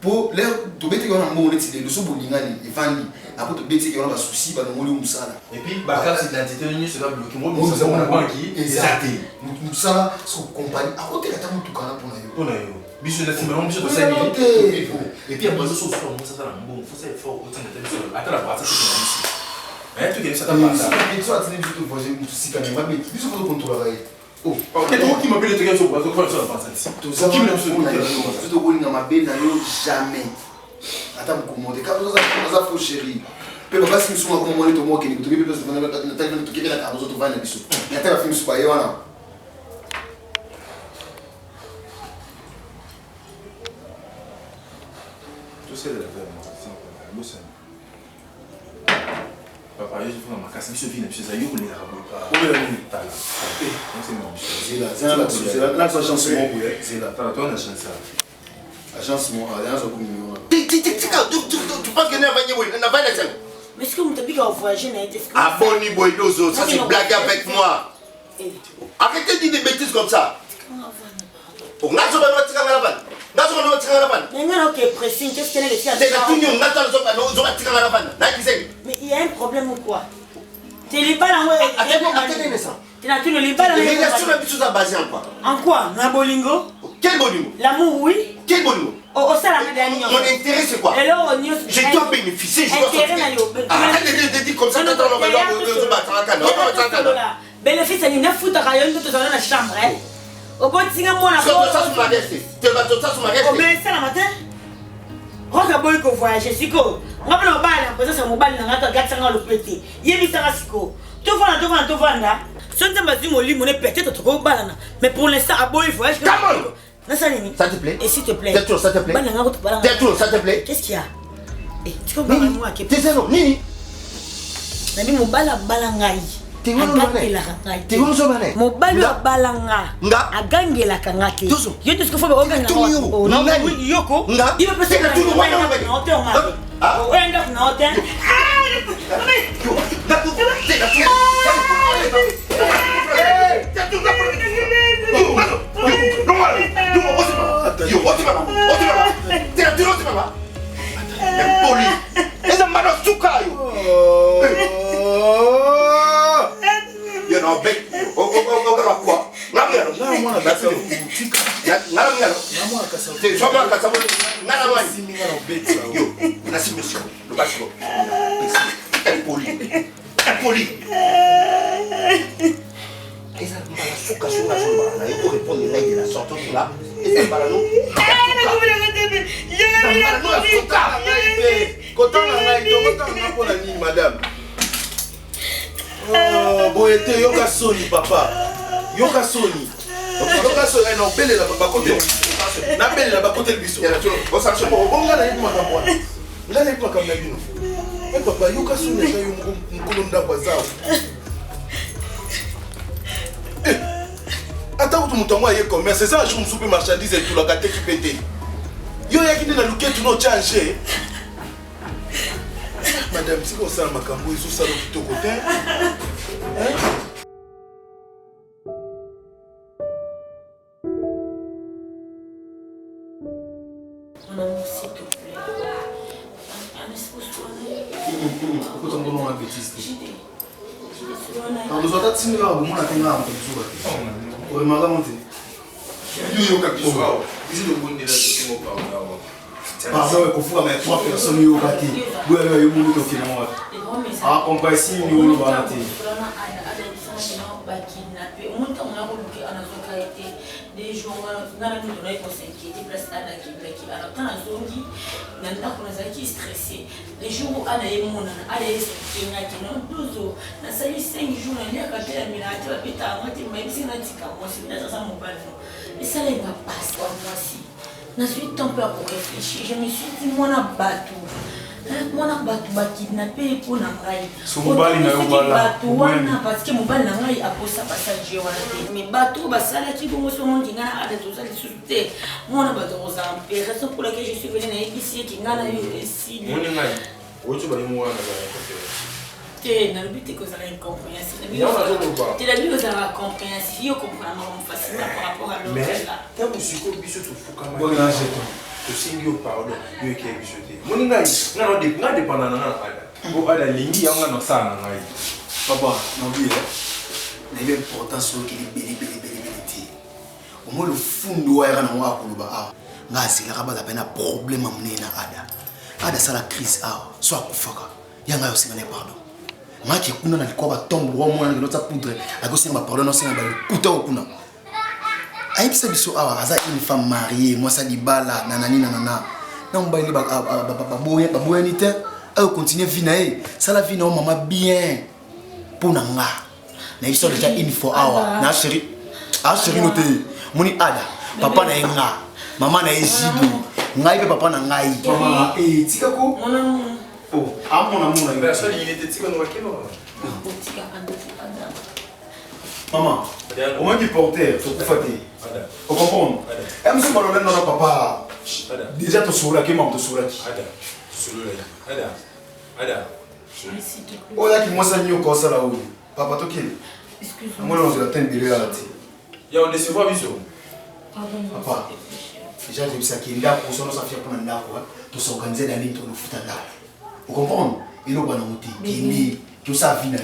po l'air to beti wana mbungu neti de so bolingani evandi après to beti wana ba souci ba ngoli musala et puis ba carte d'identité ni se va bloquer moi ça on a banki exacté musala so compagnie a côté kata mutu kana pona yo biso na simba biso to sani et puis après ça so moi ça na mbungu faut ça fort autant de temps attends la brasse c'est tu que ça t'a pas et toi tu n'es juste voisin mutu sika na mais biso faut contrôler oh ok toi qui m'appelle te sur quoi ça va passer tout ça qui me sur to bolinga mabe na yo jamais ata mkomonde Cardozo za fo chéri pe baba si musuma ko moni to mo keni to bibi na tayi to kebela Cardozo to vana biso ya tela film super yo wana tu sais de la faire moi c'est papa je fais ma casse biso vient biso za yo les rabo pas o le ni tala c'est mon biso c'est la chance mo ko c'est la toi on a chance ça agence mo alliance au million tu penses que n'a pas de temps mais est-ce que vous t'avez qu'à voyager n'a été abonni boydozo ça c'est blague avec moi arrêtez de dire des bêtises comme ça on a sur notre caravane na sur notre caravane mais non ok pressing qu'est-ce qu'elle est c'est la tout on attend sur notre caravane na disait mais il y a un problème ou quoi t'es les balles en ouais attendez ça t'es là tu ne les balles les relations la biso ça basé en quoi en quoi na bolingo quel bolingo l'amour oui quel bolingo au salaire de mon intérêt c'est quoi je dois bénéficier je dois sortir arrête de dire comme ça dans le là bénéfice ni na futa rayon de dans la chambre au bon singa moi la ça sur ma reste tu vas tout ça sur ma reste mais ça la matin roka boy ko voyager siko ngapela obala parce que ça mobile na ngata gatanga lo pété yebisanga siko to vanda sonza mazimo limo ne peut-être to ko balana mais pour l'instant a boy voyage ça te plaît? Et s'il te plaît. T'es trop, ça te plaît? T'es trop, ça te plaît? Qu'est-ce qu'il y a? Tu comprends moi que c'est non nini nabi mobala balangai T'es mobali wa balanga agangela kangate yo tout ce qu'il faut organiser yoko il va passer la tour madame. Boyete yoga soni papa. Yoga soni. Yoga soni non belle la papa côté. Na belle la côté le biso. On s'en sort. On va aller pour makambo. Ngale pour makambo bino. Eh papa yoga soni ka yo mkolonda kwa zao. Attends tout mutango aye commerce ça je me soupe marchandise et tout la gâté qui pété. Yo ya kidi na luke tu no changer. Madame, si on sort ma cambo, ils sont salon plutôt côté. Mon amour, s'il te plaît. Pourquoi tu me demandes une bêtise? Nous avons dit que nous avons dit que nous avons dit pardon, il faut faire 3 personnes au bâti. Vous avez eu beaucoup de finalement. Ah, comme pas ici, nous avons bâti. Des jours, on a s'inquiéter, place à la qui alors quand on dit, on a stressé. Les jours où on a eu mon allez, c'est qui n'ont 12 ans. On a 5 jours, on a quand elle a mis la tête à la même si on a dit qu'on s'est dans mon ballon. Et ça, il m'a passé comme voici. Je suis tombé pour réfléchir. Je me suis dit, moi, on a battu. Moi, on a battu, kidnappé pour la raille. Parce que mon bal n'a pas eu ça passager. Mais bateau, ça là qui commence au monde, il y a des choses à discuter. Moi, on a battu aux empires. C'est pour laquelle je suis venu ici, qui n'a eu ici. Tu n'as pas que ça a une compréhension. Tu n'as pas que ça a une compréhension. Il faut comprendre facilement par rapport à l'autre. Mais quand vous suis au bichot, tu fous quand même. Tu sais que pardon, tu es qui est bichoté. Mon gars, non dépendant de pour aller ligne, on a ça na ngai. Papa, non bien. Les importance qui est belle. Au moins le fond doit être na wa ko ba. Ngasi la ba la problème amné na ada. Ada ça la crise soit kufaka. Yanga yo singane pardon. Maki kuna na likoba tombe wa mwana ngota poudre. Agosi ma pardon no singa ba kuta kuna. Aïpsa biso awa aza une femme mariée, moi ça dit bala nanani nanana. Na mbaili ba boya ni te. A continuer vie nae. Ça la vie na maman bien. Pour nanga. Na iso déjà une fois awa. Na chérie. Ah chérie noté. Moni ada. Papa na nga. Maman na ezidu. Ngai pe papa na ngai. Maman tika ko. Oh, ah mon amour na. Ça il était tika no wakelo. Tika ando. Maman, au moins du porteur, il faut que fatiguer. Vous comprenez? Et monsieur Malolène, non, papa. Déjà, tu souris qui m'a souris. Ada. Oh, là, qui moi, ça n'y a pas ça là-haut. Papa, tu qui? Excuse-moi. Moi, on se l'attend de là. Il y a un décevant, biso. Papa, déjà, j'ai vu ça qui est là pour ça, ça fait pour un arbre. Tu s'organiser dans l'île, tu nous fous là. Vous comprenez? Il y a un outil qui est tout ça vient là.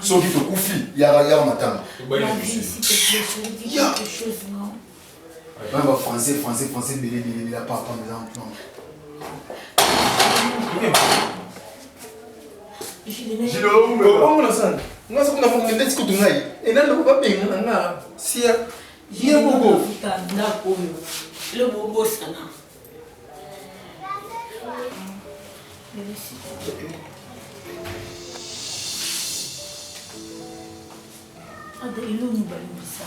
Sauf qu'il te confie, il y a un matin. Il y a quelque chose, non? Français, belé, la papa, non. J'ai le haut, on l'a senti. Nous avons fait des discours de naï. Et là, nous avons fait un an. Si, il y a un bobo. Le bobo, ça n'a. Ada ilo ni balimbisa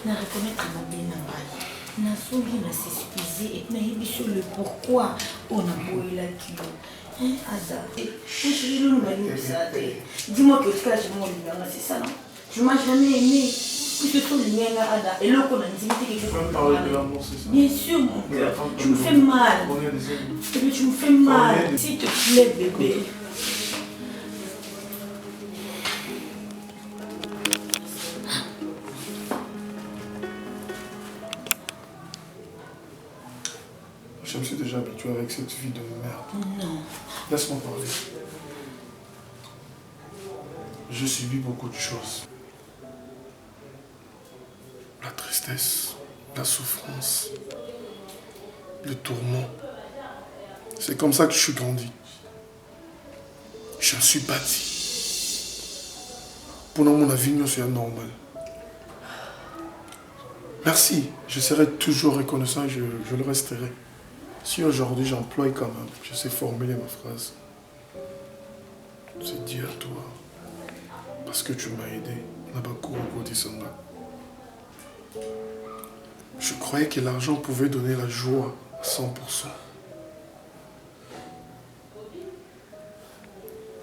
na reconnaître ma bien na bali Nasogi na s'excuser et na sur le pourquoi on a boyé la kilo. Hein, Ada. Dis-moi que tu as jamais aimé, c'est ça, non? Tu m'as jamais aimé. Plus que tout le mien, Ada. Et là, on a intimité quelque chose. Tu parler de l'amour, c'est ça? Bien sûr, mon cœur. Tu me fais mal. Tu me fais mal. S'il te plaît, bébé. Je me suis déjà habitué avec cette vie de merde. Non. Laisse-moi parler. J'ai subi beaucoup de choses. La tristesse, la souffrance, le tourment. C'est comme ça que je suis grandi. Je me suis bâti. Pendant mon avenir, c'est normal. Merci. Je serai toujours reconnaissant et je le resterai. Si aujourd'hui j'emploie quand même, je sais formuler ma phrase. C'est dit à toi. Parce que tu m'as aidé. Je croyais que l'argent pouvait donner la joie à 100%.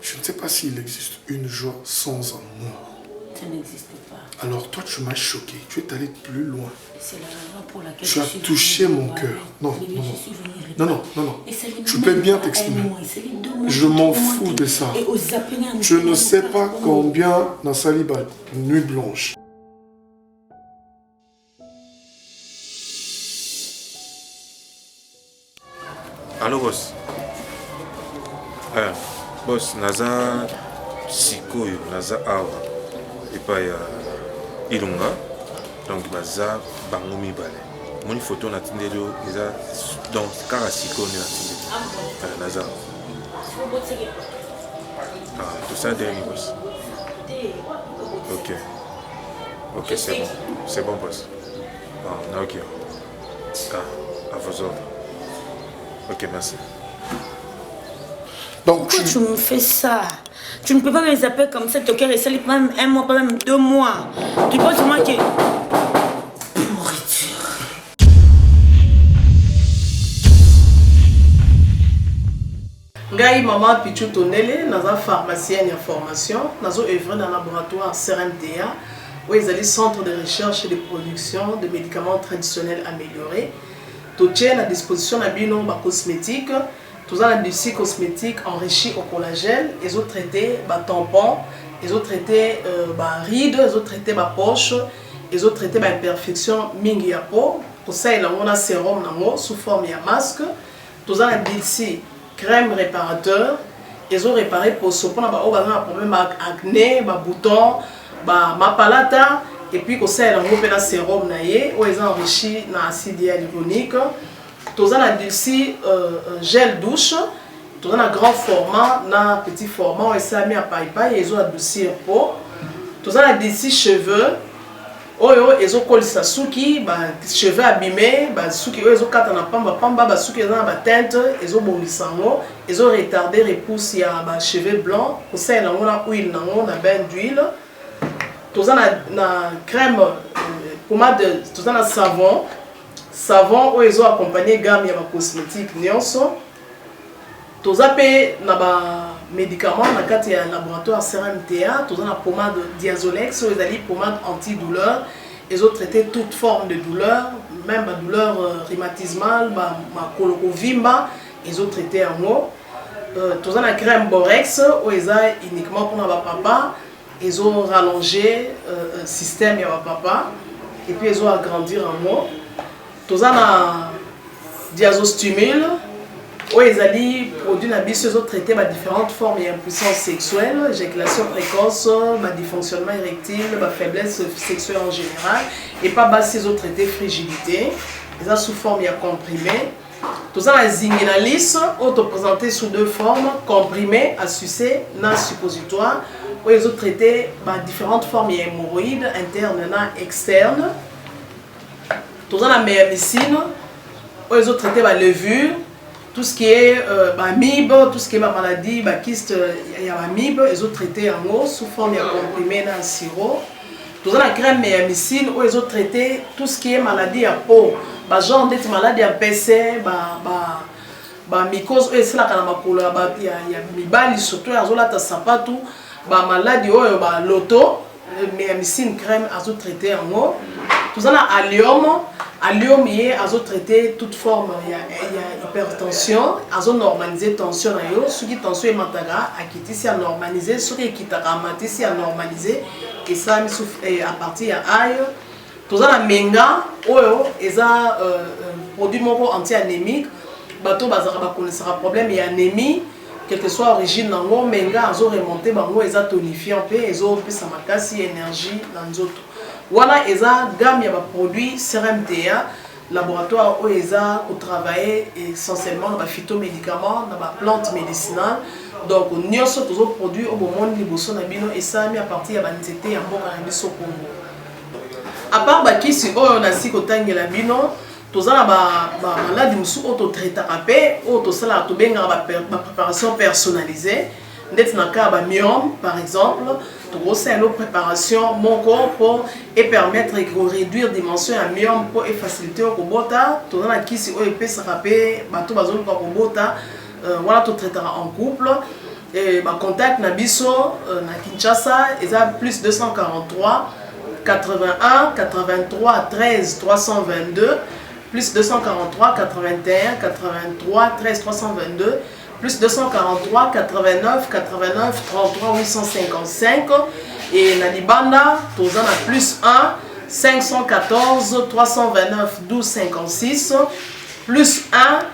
Je ne sais pas s'il existe une joie sans amour. Ça n'existe pas. Alors toi, tu m'as choqué. Tu es allé plus loin. C'est la raison pour laquelle tu as touché mon cœur. Non, non, non, non, non. Tu peux bien t'exprimer. Je m'en fous de ça. Je ne sais pas combien dans Saliba, nuit blanche. Allô, boss. Boss, naza sikoyo, naza awa. Et pas Ilunga. Donc, baza bango mibale. Mon photo na tindelo, isa donc kara sikoyo na tindelo. Naza. Tout ça derrière, boss. Ok. Ok, c'est bon. C'est bon, boss. Ok. À vos ordres. Ok, merci. Donc, pourquoi tu me fais ça? Tu ne peux pas me zapper comme ça, ton cœur est salé, pas même 1 mois, pas même 2 mois. Tu penses moi que... Pourriture. Ngai maman Pichu Tonele, naza pharmacienne en formation, nazo œuvre dans le laboratoire CRMTA, où ils allaient centre de recherche et de production de médicaments traditionnels améliorés. Tout tient à disposition de bino cosmétiques. Tous les dossiers cosmétiques enrichis au collagène, ils ont traité tampons, ils ont traité rides, ils ont traité poche, ils ont traité imperfection mingi ya peau. Pour ça, il y a un sérum sous forme de masque. Tous les dossiers crème réparateur, ils ont réparé pour ce qu'on a un problème acné, boutons, mapalata, et puis pour ça, il y a un sérum où ils ont enrichi dans l'acide hyaluronique. Tous les dossiers gel douche, tous les grand format, dans petit format, et ça mis à paille, ils ont un dossier peau. Tous les dossiers cheveux, ils ont collé sa souki, cheveux abîmés, souki, ils ont quatre en pamba, souki, ils ont la teinte, ils ont bolissango, ils ont retardé repousse, il y a cheveux blancs, pour ça, il y a une huile, il y a bain d'huile. Tous les crème, pommade, tous les savon. Savon où ils ont accompagné gamme de cosmétiques nyonso. Tous les médicaments dans le laboratoire CRMTA, tous les pommade Diazolex, où ils ont pommade antidouleur. Ils ont traité toute forme de douleur, même la douleur rhumatismale, la colorovimba, ils ont traité en haut. Tous les crème Borex, où ils ont uniquement pour les papa, ils ont rallongé le système de papa et puis ils ont agrandi en haut. Tous les diazostimule, où ils ont produit ils ont traité différentes formes d'impuissance sexuelle, éjaculation précoce, dysfonctionnement érectile, faiblesse sexuelle en général, et pas ils ont traité frigidité, ils ont sous forme comprimée. Tous les zinguinalis ont présenté sous 2 formes, comprimé à sucer, dans suppositoire, où ils ont traité différentes formes d'hémorroïdes internes et externes. Tous les médecine, où ils ont traité la levure, tout ce qui est amibe, tout ce qui est maladie, kyste, il y a amibe, ils ont traité en haut sous forme de comprimé dans le sirop. Tous les crème médecine, où ils ont traité tout ce qui est maladie à peau, ba genre d'être malade ya PC ba mycose et c'est la kana makolo ya mibali surtout azolata sapatu ba maladie oyo ba loto mais mycine crème azo traiter yango tozana allium yé azo traiter toute forme ya hypertension azo normaliser tension na yo soki tension emataka akitisi a normaliser soki ekitaka amatisi a normaliser et ça à partir ya aille tozana menga oyo eza produit moko anti-anémique bato bazaka bakonesaka problème ya anémie quelle que soit origine nango menga azo remonter bango eza tonifiant pe ezo pesa makasi énergie na nzoto wana eza gamme ya ba produit CRMTA laboratoire oyo eza ko travailler essentiellement na ba phytomédicaments na ba plantes médicinales donc nyonso tozo produit au bomoni liboso na bino esami à partir ya ba nzete ya mboka na biso Congo. À part bakisi oyo na siko tangela bino tozala ba maladie musu auto traitera pe auto sala to benga ba préparation personnalisée ndeti na ka ba myome par exemple to c'est une préparation mon corps pour et permettre de réduire dimension ya myome pour et faciliter ko bota to na kisi oyo pesa pe bato bazolo ko bota voilà to traitera en couple et ba contact na biso na Kinshasa eza plus 243 81 83 13 322 plus 243 81 83 13 322 plus 243 89 89 33 855 et na libanda tozana plus 1 514 329 12 56 plus 1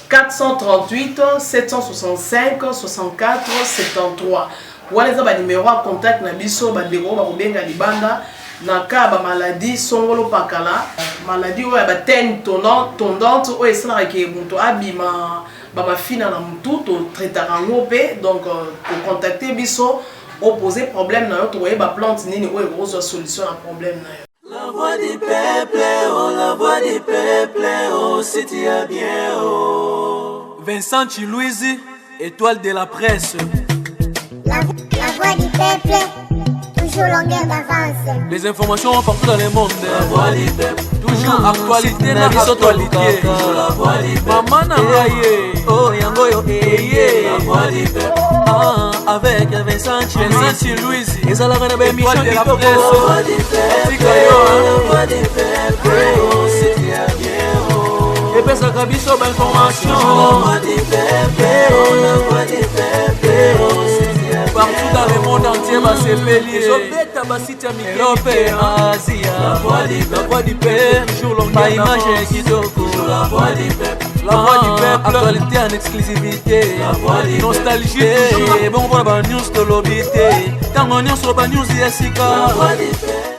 438 765 64 73 wana eza ba numéro à contact na biso ba ndeko ba kobenga libanda na ka ba maladie songolo pakala maladie oyo ba tene tondante oyo esalaka ke moto abima ba mafina na mutu to traitaka ngo pe donc ko contacter biso opposer problème na yo to ba plante nini oyo kozwa solution na problème na yo. La voix du peuple, oh la voix du peuple, oh si tu es bien oh. Vincent Chilouise, étoile de la presse. La voix du peuple, toujours longueur d'avance. Les informations partout dans le monde. La voix du peuple, toujours actualité na actualité. La voix du peuple, maman na ngaye, oh yango yo eye. La voix du peuple, avec Vincent Chilouise. Et ça la reine de émission de la presse. La voix du peuple, la voix du peuple, oh c'est bien oh. Et puis ça cabiso ba information. La voix du peuple, la voix du peuple, oh c'est partout dans le monde entier, bah c'est Pélier. Europe et Asie. La voix du peuple, toujours longue image Kitoko. La voix du peuple, la voix du peuple, actualité en exclusivité. La voix du nostalgie, bon pour la news de l'obité. Tant on news sur la news, Yessika. La voix du peuple.